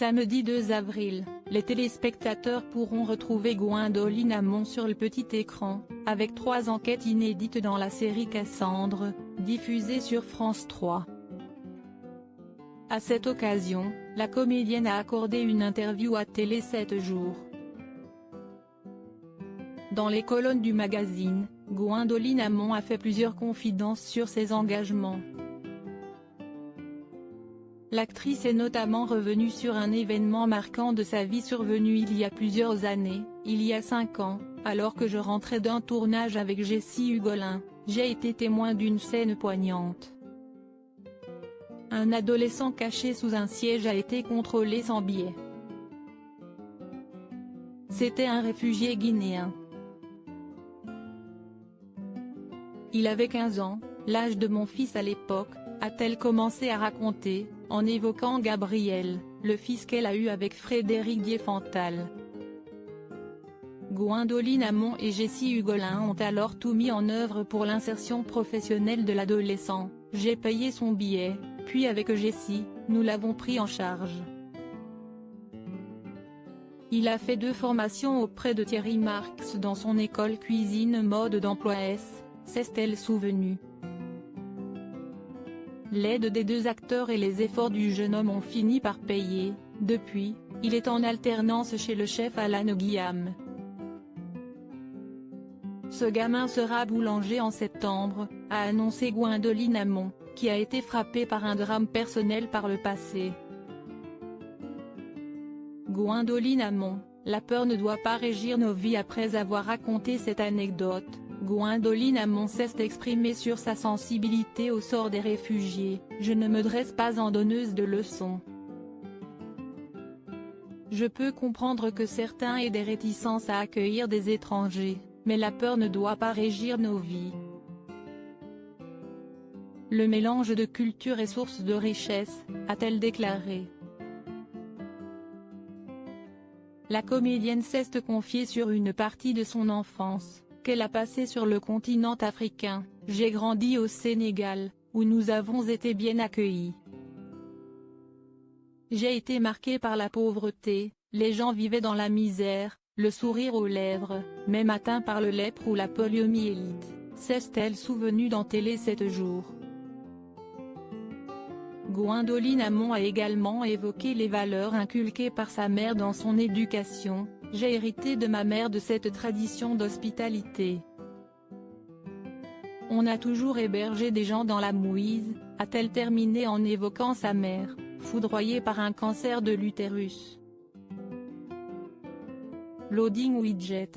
Samedi 2 avril, les téléspectateurs pourront retrouver Gwendoline Amon sur le petit écran, avec 3 enquêtes inédites dans la série Cassandre, diffusée sur France 3. À cette occasion, la comédienne a accordé une interview à Télé 7 jours. Dans les colonnes du magazine, Gwendoline Amon a fait plusieurs confidences sur ses engagements. L'actrice est notamment revenue sur un événement marquant de sa vie survenu il y a plusieurs années. Il y a 5 ans, alors que je rentrais d'un tournage avec Jessie Hugolin, j'ai été témoin d'une scène poignante. Un adolescent caché sous un siège a été contrôlé sans billet. C'était un réfugié guinéen. Il avait 15 ans, l'âge de mon fils à l'époque, a-t-elle commencé à raconter, en évoquant Gabriel, le fils qu'elle a eu avec Frédéric Diefenthal. Gwendoline Amon et Jessie Hugolin ont alors tout mis en œuvre pour l'insertion professionnelle de l'adolescent. J'ai payé son billet, puis avec Jessie, nous l'avons pris en charge. Il a fait 2 formations auprès de Thierry Marx dans son école cuisine mode d'emploi s'est-elle souvenue. L'aide des 2 acteurs et les efforts du jeune homme ont fini par payer. Depuis, il est en alternance chez le chef Alan Guillaume. Ce gamin sera boulanger en septembre, a annoncé Gwendoline Amon, qui a été frappée par un drame personnel par le passé. Gwendoline Amon, la peur ne doit pas régir nos vies. Après avoir raconté cette anecdote, Gwendoline Amon s'est exprimée sur sa sensibilité au sort des réfugiés. Je ne me dresse pas en donneuse de leçons. Je peux comprendre que certains aient des réticences à accueillir des étrangers, mais la peur ne doit pas régir nos vies. Le mélange de culture est source de richesse, a-t-elle déclaré. La comédienne s'est confiée sur une partie de son enfance, qu'elle a passée sur le continent africain. J'ai grandi au Sénégal, où nous avons été bien accueillis. J'ai été marquée par la pauvreté, les gens vivaient dans la misère, le sourire aux lèvres, même atteint par le lèpre ou la poliomyélite, s'est-elle souvenue dans Télé 7 jours. Gwendoline Amon a également évoqué les valeurs inculquées par sa mère dans son éducation. J'ai hérité de ma mère de cette tradition d'hospitalité. On a toujours hébergé des gens dans la mouise, a-t-elle terminé en évoquant sa mère, foudroyée par un cancer de l'utérus. Loading Widget.